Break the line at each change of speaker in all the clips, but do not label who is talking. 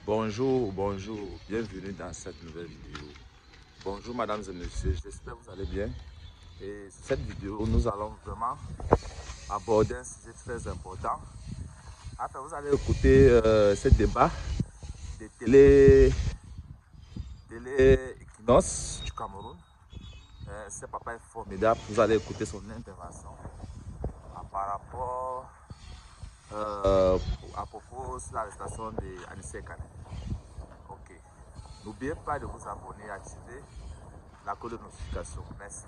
Bonjour, bienvenue dans cette nouvelle vidéo. Bonjour mesdames et messieurs, j'espère que vous allez bien. Et cette vidéo, nous allons vraiment aborder un sujet très important. Après, vous allez écouter ce débat des télé Equinox du Cameroun. Ce papa est formidable, vous allez écouter son intervention par rapport à propos de l'arrestation d'Anissé Kane. Ok. N'oubliez pas de vous abonner et activer la cloche de notification. Merci.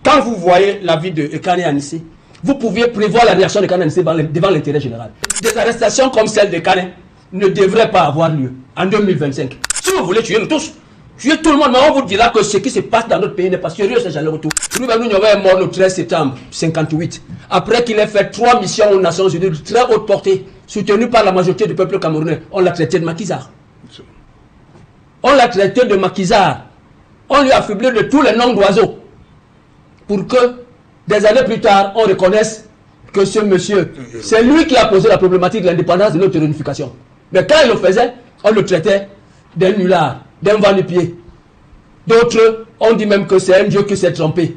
Quand vous voyez la vie de Kane Anissé, vous pouviez prévoir la réaction de Kane Anissé devant l'intérêt général. Des arrestations comme celle de Kane ne devraient pas avoir lieu en 2025. Si vous voulez tuer nous tous, tuer tout le monde, mais on vous dira que ce qui se passe dans notre pays n'est pas sérieux, c'est jamais retour. Nous est mort le 13 septembre 1958, après qu'il ait fait 3 missions aux Nations Unies de très haute portée, soutenues par la majorité du peuple camerounais. On l'a traité de maquisard. On l'a traité de maquisard. On lui a affublé de tous les noms d'oiseaux pour que, des années plus tard, on reconnaisse que ce monsieur, c'est lui qui a posé la problématique de l'indépendance de notre réunification. Mais quand il le faisait, on le traitait d'un nulard, d'un vent-de-pied. D'autres, on dit même que c'est un dieu qui s'est trompé.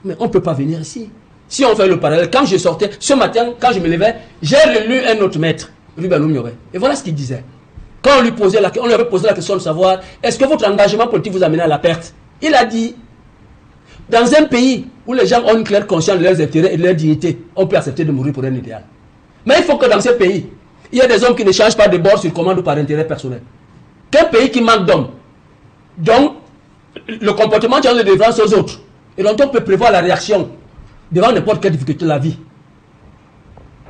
Mais on ne peut pas venir ici. Si on fait le parallèle, quand je sortais, ce matin, quand je me levais, j'ai relu un autre maître, Ruben Oumioret. Et voilà ce qu'il disait. Quand on lui avait posé la question de savoir, est-ce que votre engagement politique vous amène à la perte? Il a dit, dans un pays où les gens ont une claire conscience de leurs intérêts et de leur dignité, on peut accepter de mourir pour un idéal. Mais il faut que dans ce pays, il y ait des hommes qui ne changent pas de bord sur commande ou par intérêt personnel. Qu'un pays qui manque d'hommes, dont le comportement tient de défense aux autres, et dont on peut prévoir la réaction devant n'importe quelle difficulté de la vie,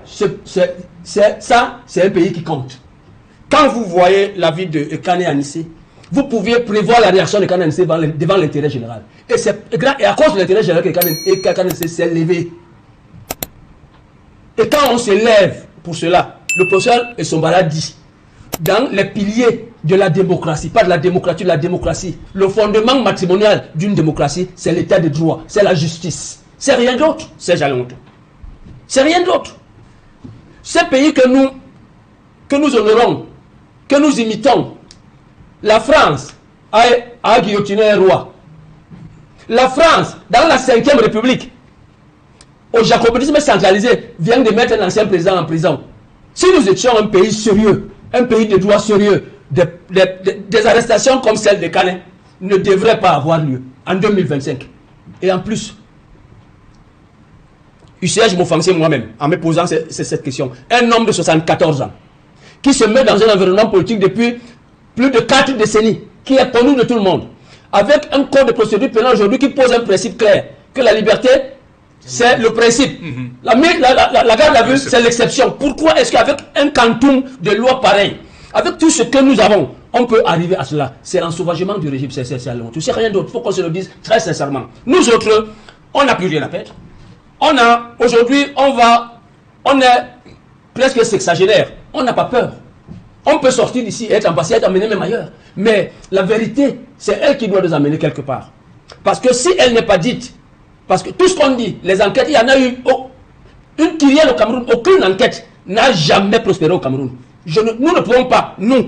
c'est un pays qui compte. Quand vous voyez la vie de Kane Anissé, vous pouviez prévoir la réaction de Kane Anissé devant l'intérêt général. Et à cause de l'intérêt général que Kane Anissé s'est levé. Et quand on se lève pour cela, le professeur Essombala dit, dans les piliers de la démocratie, pas de la démocratie, le fondement matrimonial d'une démocratie, c'est l'état de droit, c'est la justice. C'est rien d'autre, c'est Jalanto. C'est rien d'autre. Ces pays que nous honorons, que nous imitons, la France a guillotiné un roi. La France, dans la 5e République, au jacobinisme centralisé, vient de mettre un ancien président en prison. Si nous étions un pays sérieux, un pays de droit sérieux, des arrestations comme celle de Kane ne devraient pas avoir lieu en 2025. Et en plus, je m'offensais moi-même en me posant cette question. Un homme de 74 ans qui se met dans un environnement politique depuis plus de 4 décennies, qui est connu de tout le monde, avec un code de procédure pénale aujourd'hui qui pose un principe clair, que la liberté, c'est le principe. La garde à vue, c'est l'exception. Pourquoi est-ce qu'avec un quantum de loi pareil, avec tout ce que nous avons, on peut arriver à cela? C'est l'ensauvagement du régime, c'est rien d'autre. Il faut qu'on se le dise très sincèrement. Nous autres, on n'a plus rien à perdre. Aujourd'hui, on est presque sexagénaire. On n'a pas peur. On peut sortir d'ici et être embassé, être amené même ailleurs. Mais la vérité, c'est elle qui doit nous amener quelque part. Parce que si elle n'est pas dite, parce que tout ce qu'on dit, les enquêtes, il y en a eu une kyrielle au Cameroun, aucune enquête n'a jamais prospéré au Cameroun. Nous ne pouvons pas, nous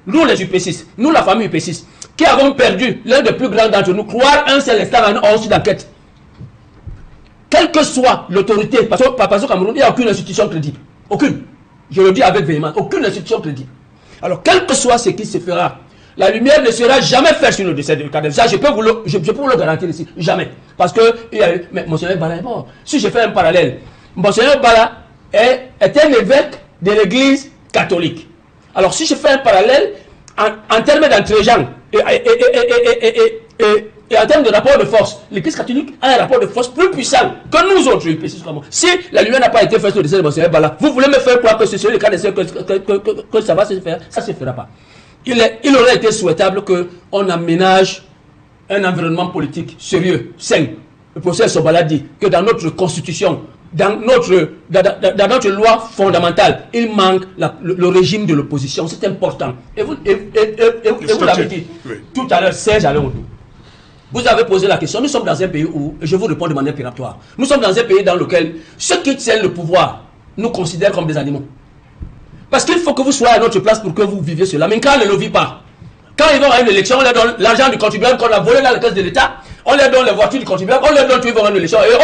les UP6, nous la famille UP6, qui avons perdu l'un des plus grands d'entre nous, croire un seul instant à une once d'enquête. Quelle que soit l'autorité, parce qu'au Cameroun, il n'y a aucune institution crédible. Aucune. Je le dis avec véhémence, aucune institution crédible. Alors, quel que soit ce qui se fera, la lumière ne sera jamais faite sur le décès de Kane. Ça, je peux vous le garantir ici. Jamais. Parce que, mais Monseigneur Bala est mort. Si je fais un parallèle, Monseigneur Bala est un évêque de l'église catholique. Alors, si je fais un parallèle, en termes d'entre-gens et en termes de rapport de force, l'église catholique a un rapport de force plus puissant que nous autres. Si la lumière n'a pas été faite sur le décès de Monseigneur Bala, vous voulez me faire croire que c'est sur le cas que ça va se faire? Ça ne se fera pas. Il aurait été souhaitable qu'on aménage un environnement politique sérieux, sain. Le professeur Sobala dit que dans notre constitution, dans notre loi fondamentale, il manque le régime de l'opposition. C'est important. Et vous l'avez dit tout à l'heure, Serge Alain-Oudou. Vous avez posé la question. Nous sommes dans un pays où, et je vous réponds de manière péremptoire, nous sommes dans un pays dans lequel ceux qui tiennent le pouvoir nous considèrent comme des animaux. Parce qu'il faut que vous soyez à notre place pour que vous viviez cela. Mais quand on ne le vit pas, quand ils vont à une élection, on leur donne l'argent du contribuable qu'on a volé dans la caisse de l'État, on leur donne les voitures du contribuable, on leur donne tout, ils vont à une élection. Et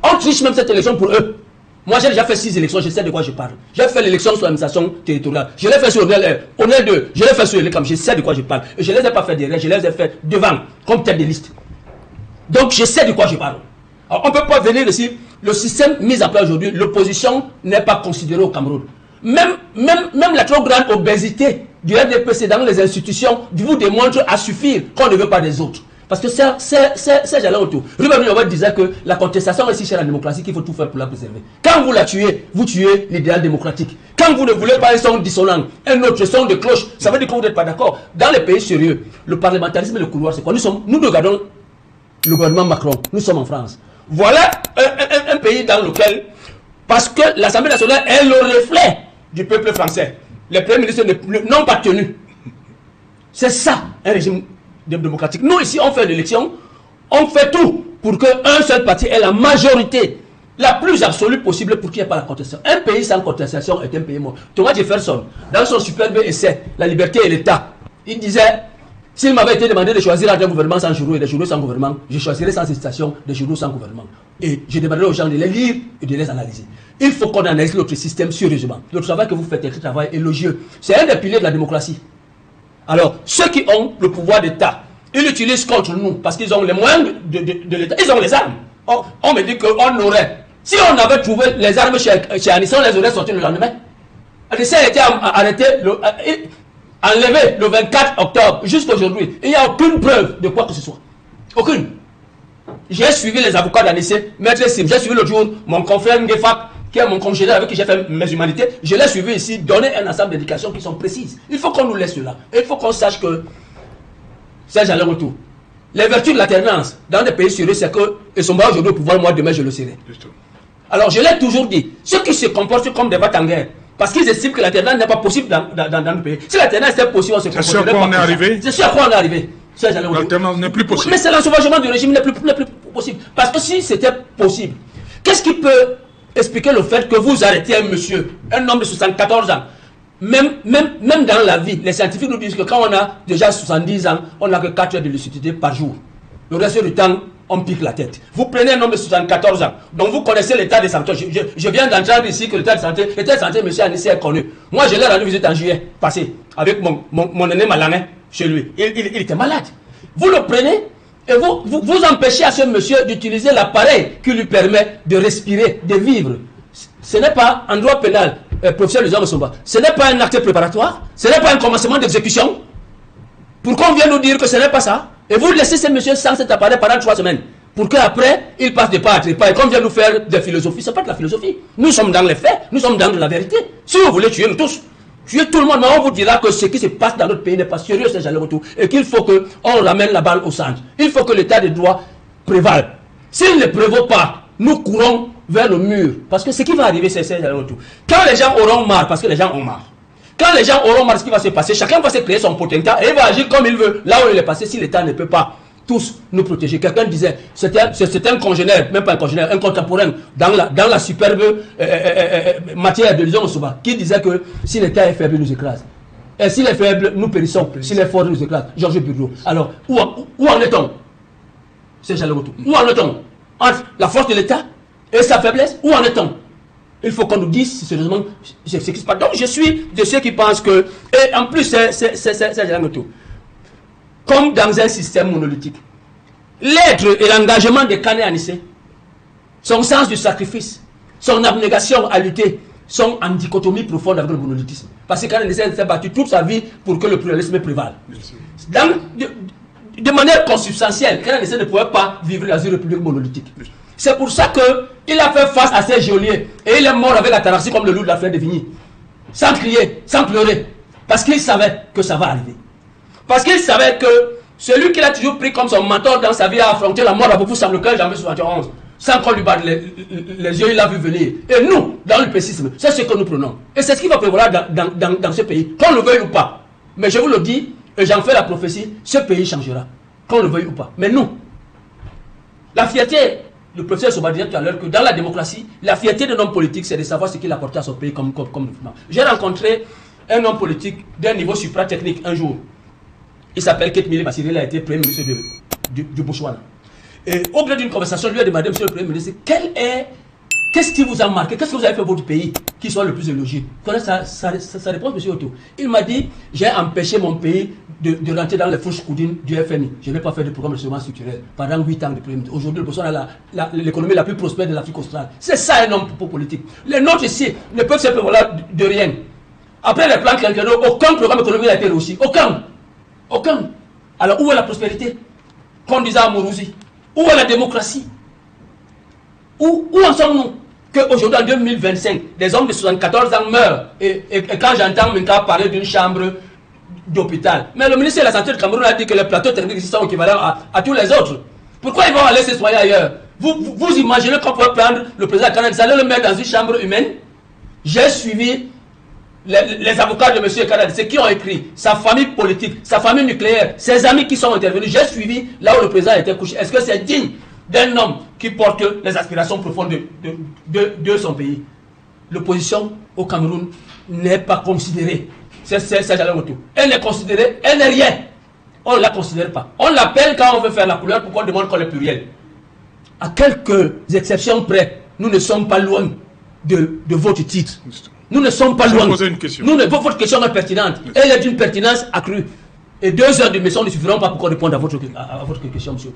on triche même cette élection pour eux. Moi, j'ai déjà fait 6 élections, je sais de quoi je parle. J'ai fait l'élection sur l'administration territoriale. Je l'ai fait sur Honnel 2, je l'ai fait sur Elecam, je sais de quoi je parle. Et je ne les ai pas fait derrière, je les ai fait devant, comme tête de liste. Donc, je sais de quoi je parle. Alors, on ne peut pas venir ici, le système mis en place aujourd'hui, l'opposition n'est pas considérée au Cameroun. Même la trop grande obésité du RDPC dans les institutions vous démontre à suffire qu'on ne veut pas des autres. Parce que c'est j'allais autour. Ruben Lowell disait que la contestation est si chère à la démocratie qu'il faut tout faire pour la préserver. Quand vous la tuez, vous tuez l'idéal démocratique. Quand vous ne voulez pas un son dissonant, un autre son de cloche, ça veut dire que vous n'êtes pas d'accord. Dans les pays sérieux, le parlementarisme et le couloir, c'est quoi? Nous regardons le gouvernement Macron, nous sommes en France. Voilà un pays dans lequel, parce que l'Assemblée nationale est le reflet du peuple français, les premiers ministres n'ont pas tenu. C'est ça, un régime démocratique. Nous, ici, on fait l'élection, on fait tout pour qu'un seul parti ait la majorité la plus absolue possible pour qu'il n'y ait pas la contestation. Un pays sans contestation est un pays mort. Thomas Jefferson, dans son superbe essai, La liberté et l'État, il disait, s'il m'avait été demandé de choisir entre un gouvernement sans journaux et des journaux sans gouvernement, je choisirais sans hésitation des journaux sans gouvernement. Et je demanderais aux gens de les lire et de les analyser. Il faut qu'on analyse notre système sérieusement. Le travail que vous faites est un travail élogieux. C'est un des piliers de la démocratie. Alors, ceux qui ont le pouvoir d'État, ils l'utilisent contre nous parce qu'ils ont les moyens de l'État. Ils ont les armes. On me dit qu'on aurait. Si on avait trouvé les armes chez Anissa, on les aurait sorties le lendemain. Anissa a été arrêté, enlevé le 24 octobre jusqu'à aujourd'hui. Il n'y a aucune preuve de quoi que ce soit. Aucune. J'ai suivi les avocats d'Anissa, Maître Sim. J'ai suivi l'autre jour mon confrère Ngefak, qui est mon congénère avec qui j'ai fait mes humanités. Je l'ai suivi ici, donner un ensemble d'indications qui sont précises. Il faut qu'on nous laisse cela. Et il faut qu'on sache que c'est j'allais retour. Les vertus de l'alternance dans des pays sérieux, c'est que ils sont pas aujourd'hui au pouvoir, moi demain je le serai. Alors je l'ai toujours dit, ceux qui se comportent comme des batanguers, parce qu'ils estiment que l'alternance n'est pas possible dans le pays. Si l'alternance était possible, on se comporterait pas. C'est sûr qu'on est arrivé. C'est sûr qu'on est arrivé. L'alternance n'est plus possible. Mais c'est l'ensauvagement du régime n'est plus possible. Parce que si c'était possible, qu'est-ce qui peut expliquer le fait que vous arrêtez un monsieur, un homme de 74 ans, même dans la vie, les scientifiques nous disent que quand on a déjà 70 ans, on n'a que 4 heures de lucidité par jour. Le reste du temps, on pique la tête. Vous prenez un homme de 74 ans, donc vous connaissez l'état de santé. Je viens d'entendre ici que l'état de santé, monsieur Anissa est connu. Moi, je l'ai rendu visite en juillet passé, avec mon aîné Malané chez lui. Il était malade. Vous le prenez et vous empêchez à ce monsieur d'utiliser l'appareil qui lui permet de respirer, de vivre. Ce n'est pas un droit pénal, professeur Luzon Somba, ce n'est pas un acte préparatoire, ce n'est pas un commencement d'exécution. Pourquoi on vient nous dire que ce n'est pas ça? Et vous laissez ce monsieur sans cet appareil pendant 3 semaines. Pour qu'après, il passe de pas à trépas. Et qu'on vient nous faire des philosophies, ce n'est pas de la philosophie. Nous sommes dans les faits, nous sommes dans la vérité. Si vous voulez tuer nous tous, tuer tout le monde, mais on vous dira que ce qui se passe dans notre pays n'est pas sérieux, c'est jamais retour. Et qu'il faut qu'on ramène la balle au centre. Il faut que l'état de droit prévale. S'il ne prévaut pas, nous courons vers le mur. Parce que ce qui va arriver, c'est jamais retour. Quand les gens auront marre, parce que les gens ont marre. Quand les gens auront marre, ce qui va se passer, chacun va se créer son potentat et il va agir comme il veut. Là où il est passé, si l'État ne peut pas tous nous protéger. Quelqu'un disait, c'était un congénère, même pas un congénère, un contemporain dans la superbe matière de Luzon Osoba, qui disait que si l'État est faible, il nous écrase. Et s'il est faible, nous périssons. S'il est fort, il nous écrase. Georges Bureau. Alors, où en est-on? C'est Jalais Retour. Où en est-on? Entre la force de l'État et sa faiblesse, où en est-on? Il faut qu'on nous dise sérieusement ce qui se passe. Donc je suis de ceux qui pensent que, et en plus c'est Jalais Retour. Comme dans un système monolithique, l'être et l'engagement de Kane Anissé, son sens du sacrifice, son abnégation à lutter, sont en dichotomie profonde avec le monolithisme. Parce que Kane Anissé s'est battu toute sa vie pour que le pluralisme prévale. De manière consubstantielle, Kane Anissé ne pouvait pas vivre dans une république monolithique. C'est pour ça qu'il a fait face à ses geôliers et il est mort avec la tarassie comme le loup de la fleur de Vigny. Sans crier, sans pleurer. Parce qu'il savait que ça va arriver. Parce qu'il savait que celui qu'il a toujours pris comme son mentor dans sa vie a affronté la mort à Bopou Sam le 15 janvier 1971. Sans qu'on lui batte les yeux, il l'a vu venir. Et nous, dans le pécisme, c'est ce que nous prenons. Et c'est ce qui va prévoir dans ce pays, qu'on le veuille ou pas. Mais je vous le dis, et j'en fais la prophétie, ce pays changera. Qu'on le veuille ou pas. Mais nous, la fierté le professeur Soba disait tout à l'heure que dans la démocratie, la fierté d'un homme politique, c'est de savoir ce qu'il a apporté à son pays comme développement. J'ai rencontré un homme politique d'un niveau supra-technique un jour. Il s'appelle Ketmile Bassiré, il a été Premier ministre du Botswana. Et au gré d'une conversation, je lui ai demandé, monsieur le Premier ministre, qu'est-ce qui vous a marqué? Qu'est-ce que vous avez fait pour votre pays qui soit le plus élogieux? Vous connaissez sa réponse, monsieur Otto? Il m'a dit, j'ai empêché mon pays de rentrer dans les fourches coudines du FMI. Je n'ai pas fait de programme de développement structurel pendant 8 ans de Premier ministre. Aujourd'hui, le Botswana a l'économie la plus prospère de l'Afrique australe. C'est ça un homme politique. Les nôtres ici ne peuvent se prévaloir de rien. Après les plans quinquennaux, aucun programme économique n'a été réussi. Aucun. Alors, où est la prospérité? Qu'on disait à Mourouzi. Où est la démocratie? Où en sommes-nous? Qu'aujourd'hui, en 2025, des hommes de 74 ans meurent. Et quand j'entends Minka parler d'une chambre d'hôpital. Mais le ministre de la Santé du Cameroun a dit que les plateaux techniques ici sont équivalents à tous les autres. Pourquoi ils vont aller se soigner ailleurs? Vous imaginez qu'on pourrait prendre le président Canada, aller le mettre dans une chambre humaine? J'ai suivi les avocats de M. Canada, ceux qui ont écrit, sa famille politique, sa famille nucléaire, ses amis qui sont intervenus. J'ai suivi là où le président était couché. Est-ce que c'est digne d'un homme qui porte les aspirations profondes de son pays? L'opposition au Cameroun n'est pas considérée. C'est j'allais au tout. Elle n'est considérée, elle n'est rien. On ne la considère pas. On l'appelle quand on veut faire la couleur pour qu'on demande qu'on est pluriel. À quelques exceptions près, nous ne sommes pas loin de votre titre. Nous ne sommes pas loin. Votre question est pertinente. Elle est d'une pertinence accrue. Et 2 heures de mission ne suffiront pas pour qu'on réponde à votre question, monsieur.